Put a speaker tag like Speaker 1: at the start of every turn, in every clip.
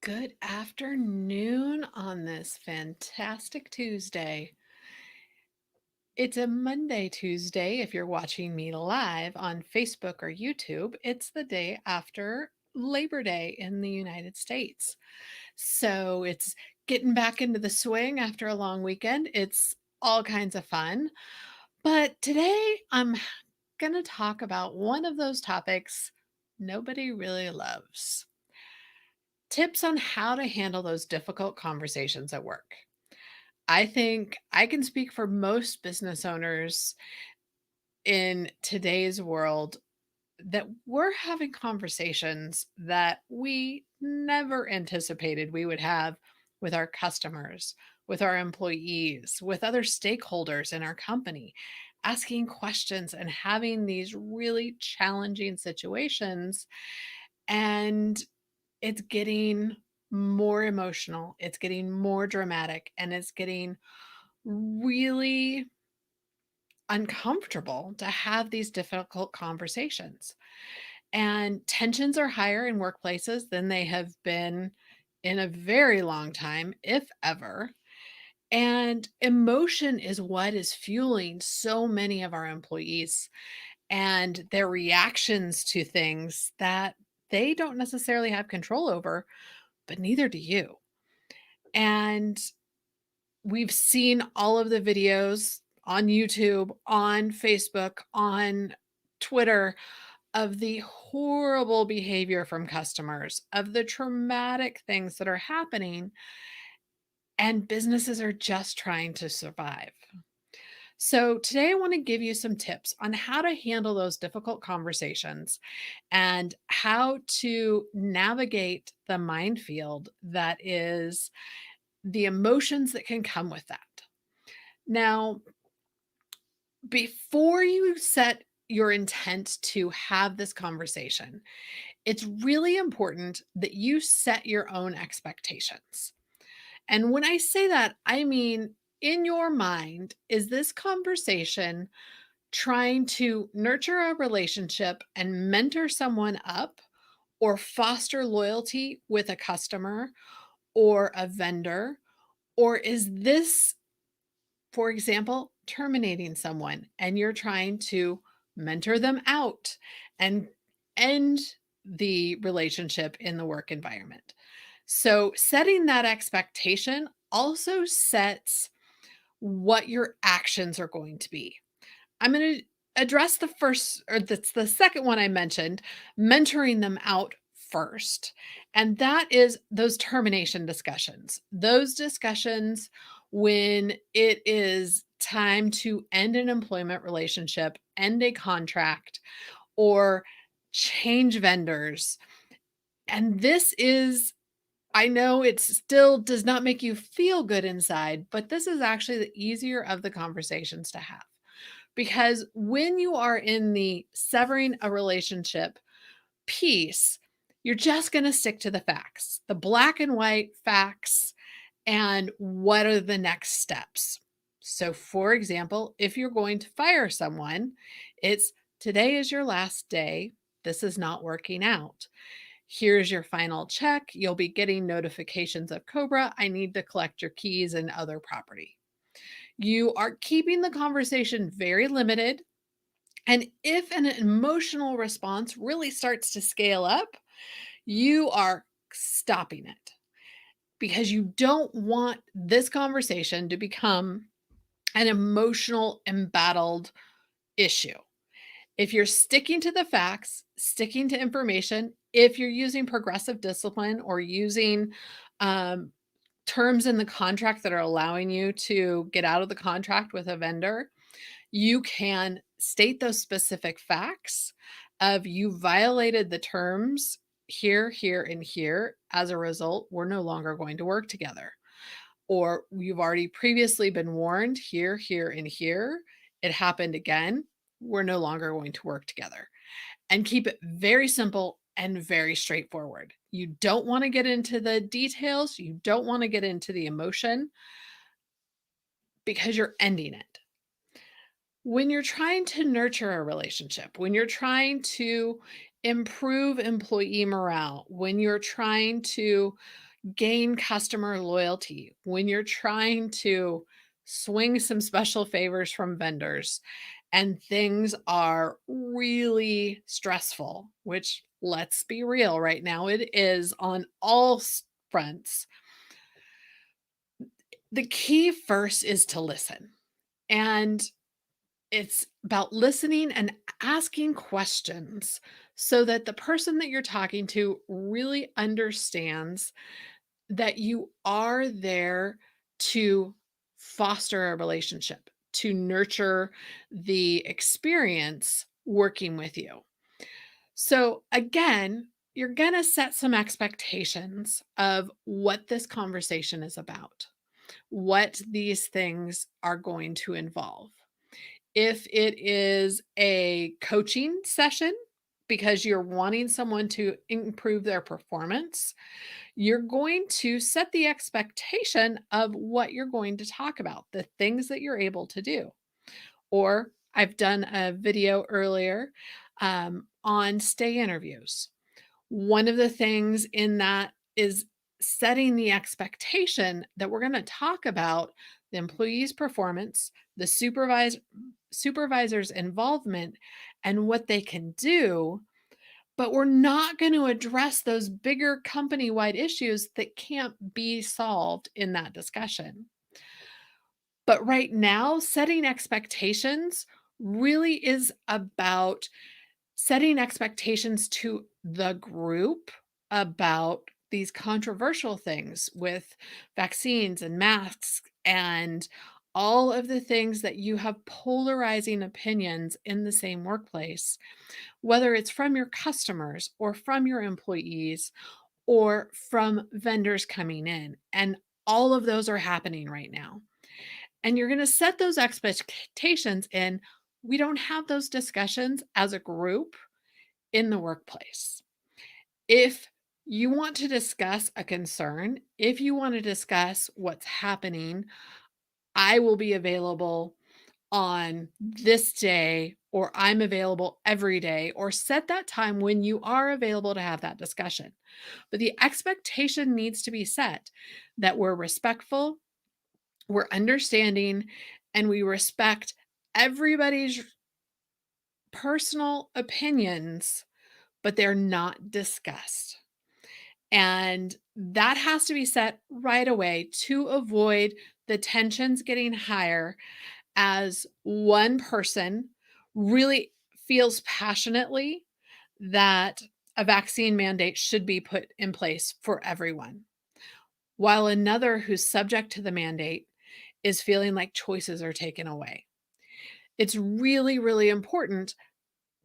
Speaker 1: Good afternoon on this fantastic Tuesday. It's a Monday Tuesday if you're watching me live on Facebook or YouTube. It's the day after Labor Day in the United States. So it's getting back into the swing after a long weekend. It's all kinds of fun. But today I'm going to talk about one of those topics nobody really loves. Tips on how to handle those difficult conversations at work. I think I can speak for most business owners in today's world that we're having conversations that we never anticipated we would have with our customers, with our employees, with other stakeholders in our company, asking questions and having these really challenging situations. And it's getting more emotional, it's getting more dramatic, and it's getting really uncomfortable to have these difficult conversations. And tensions are higher in workplaces than they have been in a very long time, if ever. And emotion is what is fueling so many of our employees and their reactions to things that they don't necessarily have control over, but neither do you. And we've seen all of the videos on YouTube, on Facebook, on Twitter of the horrible behavior from customers, of the traumatic things that are happening, and businesses are just trying to survive. So, today I want to give you some tips on how to handle those difficult conversations and how to navigate the minefield that is the emotions that can come with that. Now, before you set your intent to have this conversation, it's really important that you set your own expectations. And when I say that, I mean, in your mind, is this conversation trying to nurture a relationship and mentor someone up or foster loyalty with a customer or a vendor? Or is this, for example, terminating someone and you're trying to mentor them out and end the relationship in the work environment? So, setting that expectation also sets what your actions are going to be. I'm going to address the first, or that's the second one I mentioned, mentoring them out first. And that is those termination discussions. Those discussions when it is time to end an employment relationship, end a contract, or change vendors. And this is, I know it still does not make you feel good inside, but this is actually the easier of the conversations to have. Because when you are in the severing a relationship piece, you're just going to stick to the facts, the black and white facts, and what are the next steps. So, for example, if you're going to fire someone, it's today is your last day. This is not working out. Here's your final check. You'll be getting notifications of Cobra. I need to collect your keys and other property. You are keeping the conversation very limited. And if an emotional response really starts to scale up, you are stopping it because you don't want this conversation to become an emotional, embattled issue. If you're sticking to the facts, sticking to information, if you're using progressive discipline or using um, terms in the contract that are allowing you to get out of the contract with a vendor, you can state those specific facts of you violated the terms here, here, and here. As a result, we're no longer going to work together. Or you've already previously been warned here, here, and here. It happened again. We're no longer going to work together. And keep it very simple and very straightforward. You don't want to get into the details. You don't want to get into the emotion because you're ending it. When you're trying to nurture a relationship, when you're trying to improve employee morale, when you're trying to gain customer loyalty, when you're trying to swing some special favors from vendors and things are really stressful, which let's be real right now, it is on all fronts. The key first is to listen. And it's about listening and asking questions so that the person that you're talking to really understands that you are there to foster a relationship, to nurture the experience working with you. So, again, you're going to set some expectations of what this conversation is about, what these things are going to involve. If it is a coaching session because you're wanting someone to improve their performance, you're going to set the expectation of what you're going to talk about, the things that you're able to do. Or I've done a video earlier on stay interviews. One of the things in that is setting the expectation that we're going to talk about the employee's performance, the supervisor's involvement, and what they can do, but we're not going to address those bigger company wide issues that can't be solved in that discussion. But right now, setting expectations really is about setting expectations to the group about these controversial things with vaccines and masks and all of the things that you have polarizing opinions in the same workplace, whether it's from your customers or from your employees or from vendors coming in. And all of those are happening right now. And you're going to set those expectations in. We don't have those discussions as a group in the workplace. If you want to discuss a concern, if you want to discuss what's happening, I will be available on this day, or I'm available every day, or set that time when you are available to have that discussion. But the expectation needs to be set that we're respectful, we're understanding, and we respect everybody's personal opinions, but they're not discussed. And that has to be set right away to avoid the tensions getting higher as one person really feels passionately that a vaccine mandate should be put in place for everyone, while another who's subject to the mandate is feeling like choices are taken away. It's really, really important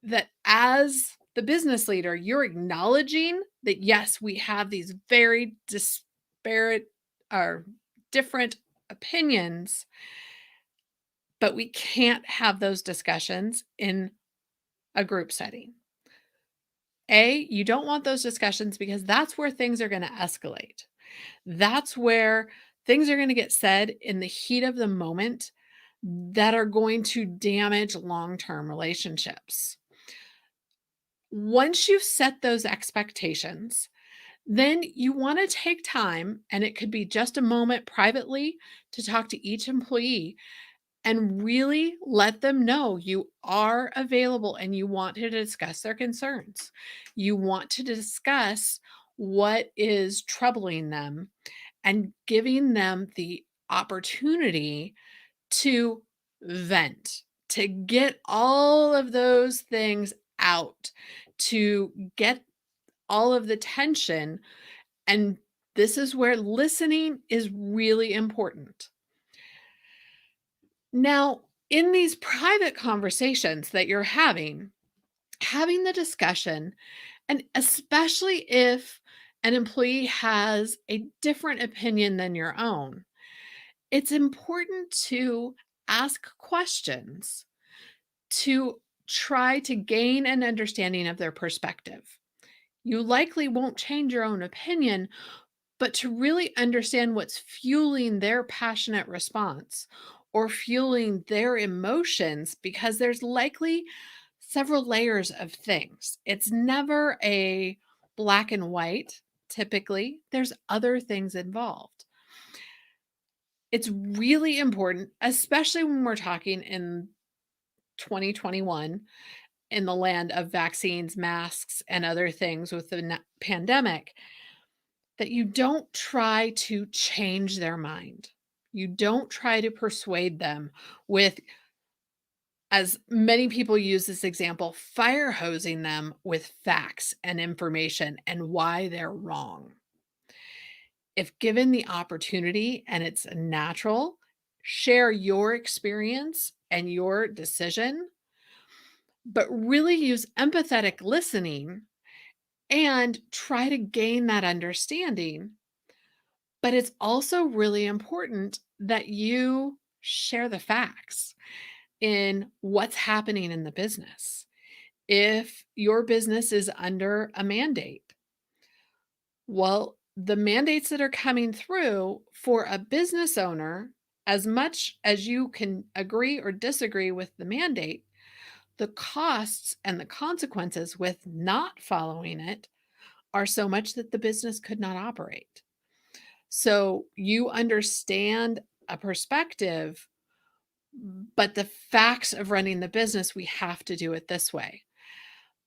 Speaker 1: that as the business leader, you're acknowledging that, yes, we have these very disparate or different opinions, but we can't have those discussions in a group setting. You don't want those discussions because that's where things are going to escalate. That's where things are going to get said in the heat of the moment that are going to damage long term relationships. Once you've set those expectations, then you want to take time, and it could be just a moment privately to talk to each employee and really let them know you are available and you want to discuss their concerns. You want to discuss what is troubling them and giving them the opportunity to vent, to get all of those things out, to get all of the tension. And this is where listening is really important. Now, in these private conversations that you're having the discussion, and especially if an employee has a different opinion than your own, it's important to ask questions to try to gain an understanding of their perspective. You likely won't change your own opinion, but to really understand what's fueling their passionate response or fueling their emotions, because there's likely several layers of things. It's never a black and white typically there's other things involved. It's really important, especially when we're talking in 2021 in the land of vaccines, masks, and other things with the pandemic, that you don't try to change their mind. You don't try to persuade them with, as many people use this example, fire hosing them with facts and information and why they're wrong. If given the opportunity and it's natural, share your experience and your decision, but really use empathetic listening and try to gain that understanding. But it's also really important that you share the facts in what's happening in the business. If your business is under a mandate, well, the mandates that are coming through for a business owner, as much as you can agree or disagree with the mandate, the costs and the consequences with not following it are so much that the business could not operate. So you understand a perspective, but the facts of running the business, we have to do it this way.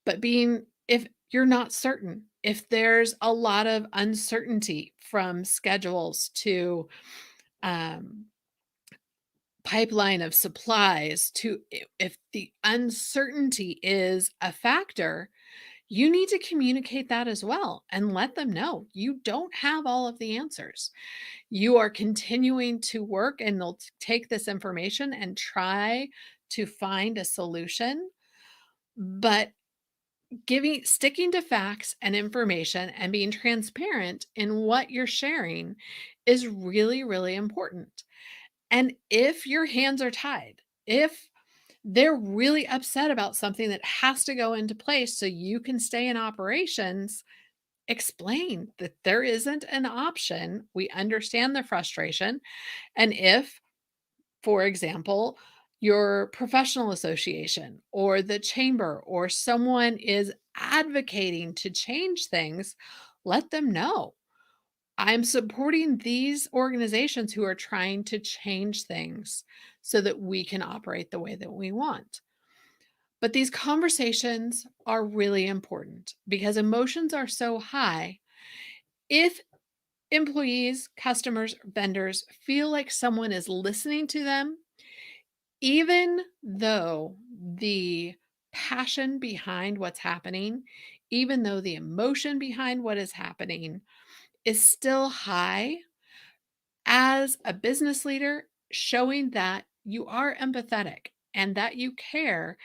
Speaker 1: But if you're not certain, if there's a lot of uncertainty from schedules to um, pipeline of supplies to if the uncertainty is a factor, you need to communicate that as well and let them know you don't have all of the answers. You are continuing to work and they'll take this information and try to find a solution, but sticking to facts and information and being transparent in what you're sharing is really, really important. And if your hands are tied, if they're really upset about something that has to go into place so you can stay in operations, explain that there isn't an option. We understand the frustration. And if, for example, your professional association or the chamber or someone is advocating to change things, let them know. I'm supporting these organizations who are trying to change things so that we can operate the way that we want. But these conversations are really important because emotions are so high. If employees, customers, vendors feel like someone is listening to them, even though the passion behind what's happening, even though the emotion behind what is happening is still high, as a business leader, showing that you are empathetic and that you care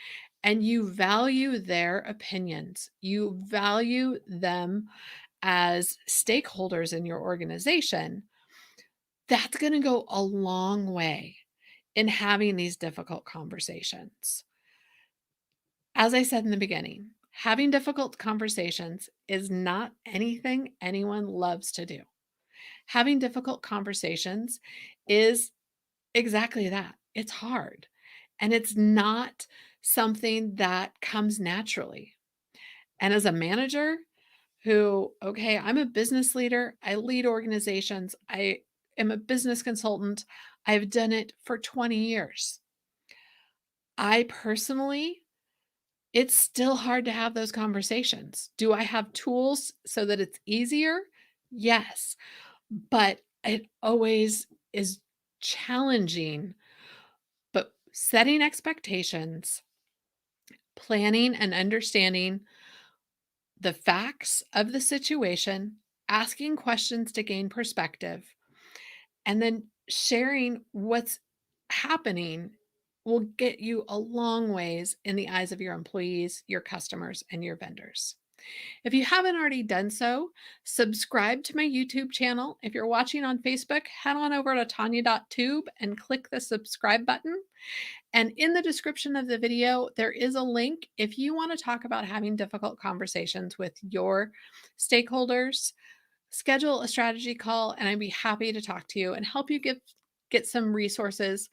Speaker 1: and you value their opinions, you value them as stakeholders in your organization, that's going to go a long way in having these difficult conversations. As I said in the beginning, having difficult conversations is not anything anyone loves to do. Having difficult conversations is exactly that. It's hard, and it's not something that comes naturally. And as a manager who, okay, I'm a business leader, I lead organizations, I am a business consultant, I've done it for 20 years. I personally, it's still hard to have those conversations. Do I have tools so that it's easier? Yes, but it always is challenging. But setting expectations, planning and understanding the facts of the situation, asking questions to gain perspective, and then sharing what's happening will get you a long ways in the eyes of your employees, your customers, and your vendors. If you haven't already done so, subscribe to my YouTube channel. If you're watching on Facebook, head on over to Tanya.tube and click the subscribe button. And in the description of the video, there is a link if you want to talk about having difficult conversations with your stakeholders. Schedule a strategy call, and I'd be happy to talk to you and help you get some resources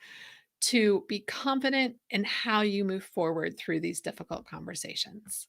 Speaker 1: to be confident in how you move forward through these difficult conversations.